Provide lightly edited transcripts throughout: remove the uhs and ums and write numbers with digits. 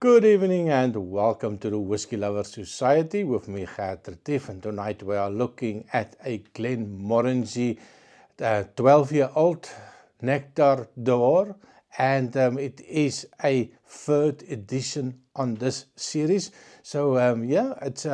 Good evening and welcome to the Whiskey Lover Society with me, Gert Retief, and tonight we are looking at a Glenmorangie 12-year-old Nectar d'Or, and it is a third edition on this series. So yeah, it's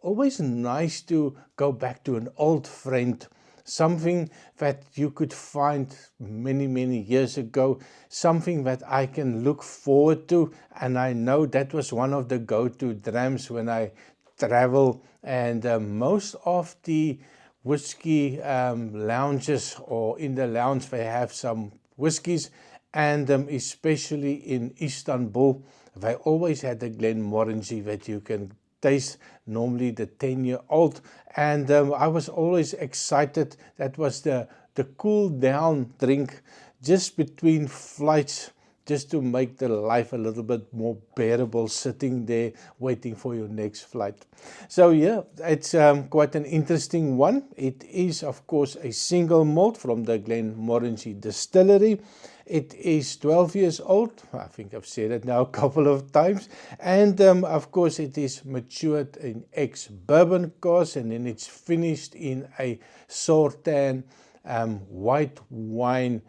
always nice to go back to an old friend, something that you could find many years ago, something that I can look forward to, and I know that was one of the go-to drams when I travel. And most of the whiskey lounges, or in the lounge, they have some whiskies, and especially in Istanbul they always had the Glenmorangie that you can taste, normally the 10-year-old, and I was always excited. That was the cool down drink just between flights, just to make the life a little bit more bearable, sitting there waiting for your next flight. So yeah, it's quite an interesting one. It is of course a single malt from the Glenmorangie distillery. It is 12 years old. I think I've said it now a couple of times. And of course it is matured in ex-bourbon cask, and then it's finished in a Sortan white wine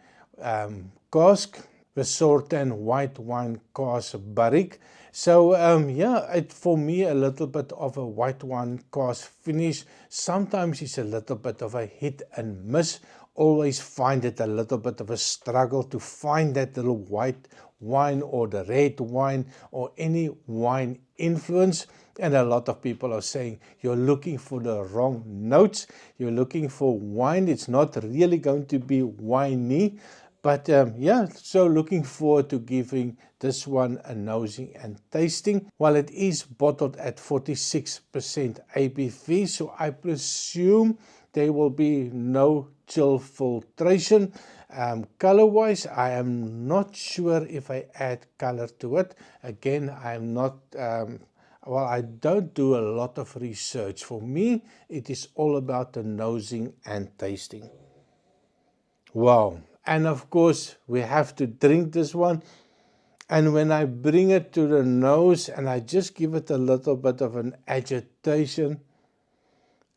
cask, the Sortan white wine cask barrique. So yeah, it for me a little bit of a white wine cask finish. Sometimes it's a little bit of a hit and miss. Always find it a little bit of a struggle to find that little white wine or the red wine or any wine influence. And a lot of people are saying you're looking for the wrong notes. You're looking for wine. It's not really going to be winey. But yeah, so looking forward to giving this one a nosing and tasting. While it is bottled at 46% ABV, so I presume there will be no chill filtration. Color-wise, I am not sure if I add color to it. Again, I'm not... well, I don't do a lot of research. For me, it is all about the nosing and tasting. Wow. And of course, we have to drink this one. And when I bring it to the nose and I just give it a little bit of an agitation,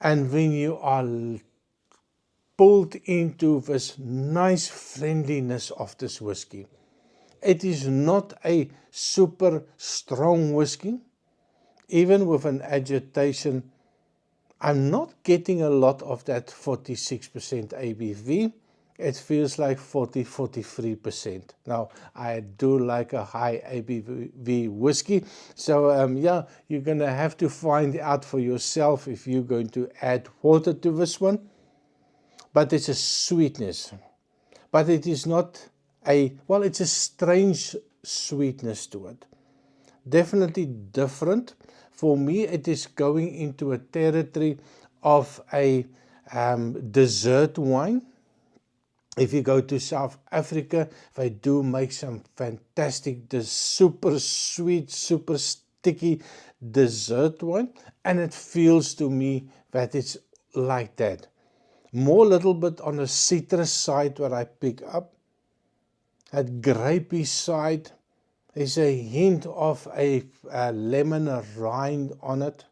and when you are pulled into this nice friendliness of this whiskey, it is not a super strong whiskey. Even with an agitation, I'm not getting a lot of that 46% ABV. It feels like 43%. Now, I do like a high ABV whiskey. So, yeah, you're going to have to find out for yourself if you're going to add water to this one. But it's a sweetness. But it is not a, well, it's a strange sweetness to it. Definitely different. For me, it is going into a territory of a dessert wine. If you go to South Africa, they do make some fantastic, super sweet, super sticky dessert wine. And it feels to me that it's like that. More little bit on the citrus side where I pick up. At grapey side, there's a hint of a lemon rind on it.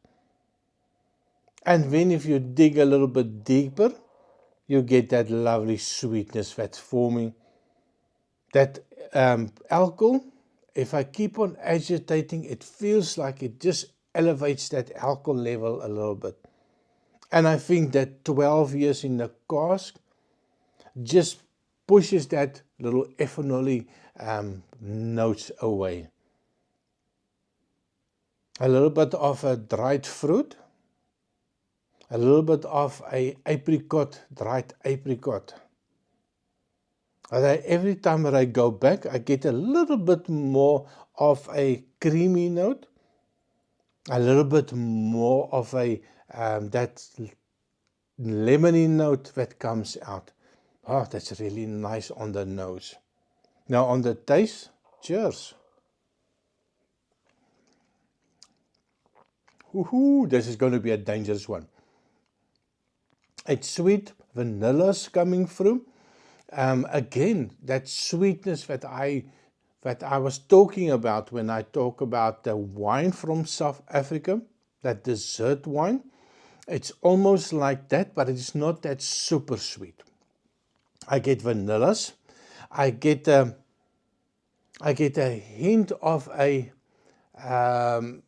And then if you dig a little bit deeper, you get that lovely sweetness that's forming. That alcohol, if I keep on agitating, it feels like it just elevates that alcohol level a little bit. And I think that 12 years in the cask just pushes that little ethanol notes away. A little bit of a dried fruit. A little bit of a apricot, dried apricot. And every time that I go back, I get a little bit more of a creamy note. A little bit more of a that lemony note that comes out. Oh, that's really nice on the nose. Now on the taste, cheers. Woohoo, this is going to be a dangerous one. It's sweet, vanilla's coming through. Again, that sweetness that I that I was talking about when I talk about the wine from South Africa, that dessert wine. It's almost like that, but it's not that super sweet. I get vanillas. I get a hint of a, I'm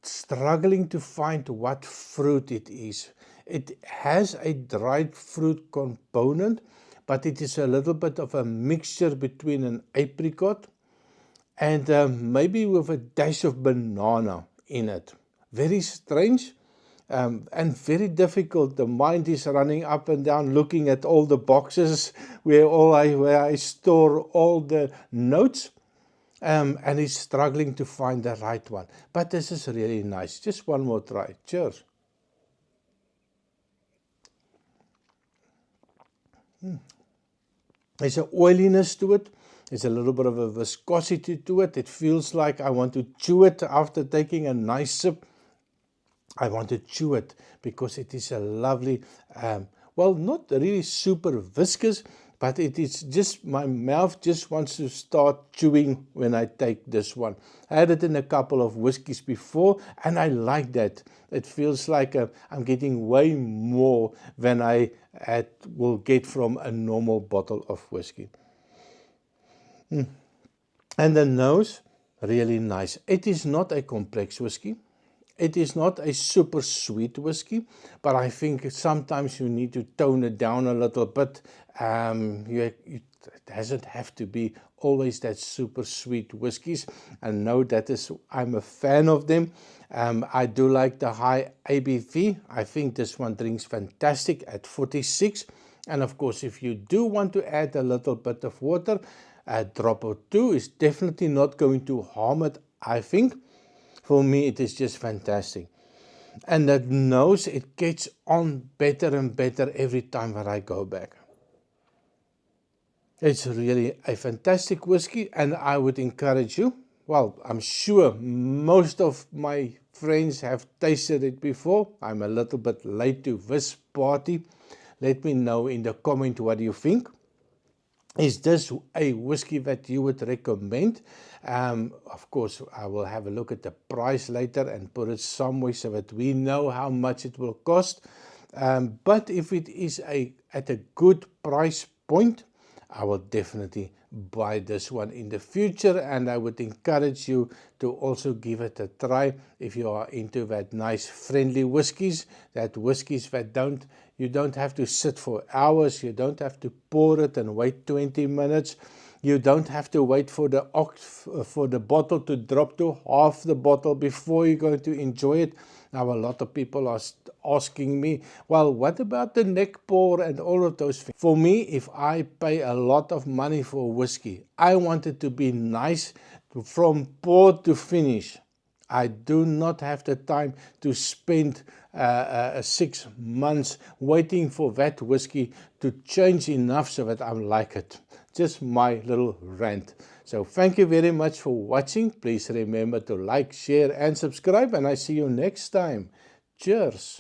struggling to find what fruit it is. It has a dried fruit component, but it is a little bit of a mixture between an apricot and maybe with a dash of banana in it. Very strange and very difficult. The mind is running up and down looking at all the boxes where I store all the notes. And he's struggling to find the right one. But this is really nice. Just one more try. Cheers. There's an oiliness to it. There's a little bit of a viscosity to it. It feels like I want to chew it after taking a nice sip. I want to chew it because it is a lovely, well, not really super viscous, but it is just, my mouth just wants to start chewing when I take this one. I had it in a couple of whiskeys before, and I like that. It feels like I'm getting way more than I will get from a normal bottle of whiskey. And the nose, really nice. It is not a complex whiskey. It is not a super sweet whiskey, but I think sometimes you need to tone it down a little bit. It doesn't have to be always that super sweet whiskies. And no, I'm a fan of them. I do like the high ABV. I think this one drinks fantastic at 46. And of course, if you do want to add a little bit of water, a drop or two is definitely not going to harm it, I think. For me, it is just fantastic. And that nose, it gets on better and better every time that I go back. It's really a fantastic whiskey, and I would encourage you. Well, I'm sure most of my friends have tasted it before. I'm a little bit late to this party. Let me know in the comment what you think. Is this a whiskey that you would recommend? Of course, I will have a look at the price later and put it somewhere so that we know how much it will cost. But if it is at a good price point, I will definitely buy this one in the future, and I would encourage you to also give it a try if you are into that nice friendly whiskies, that you don't have to sit for hours, you don't have to pour it and wait 20 minutes, you don't have to wait for the bottle to drop to half the bottle before you're going to enjoy it. Now, a lot of people are asking me, well, what about the neck pour and all of those things? For me, if I pay a lot of money for whiskey, I want it to be nice from pour to finish. I do not have the time to spend 6 months waiting for that whiskey to change enough so that I like it. Just my little rant. So thank you very much for watching. Please remember to like, share and subscribe, and I see you next time. Cheers.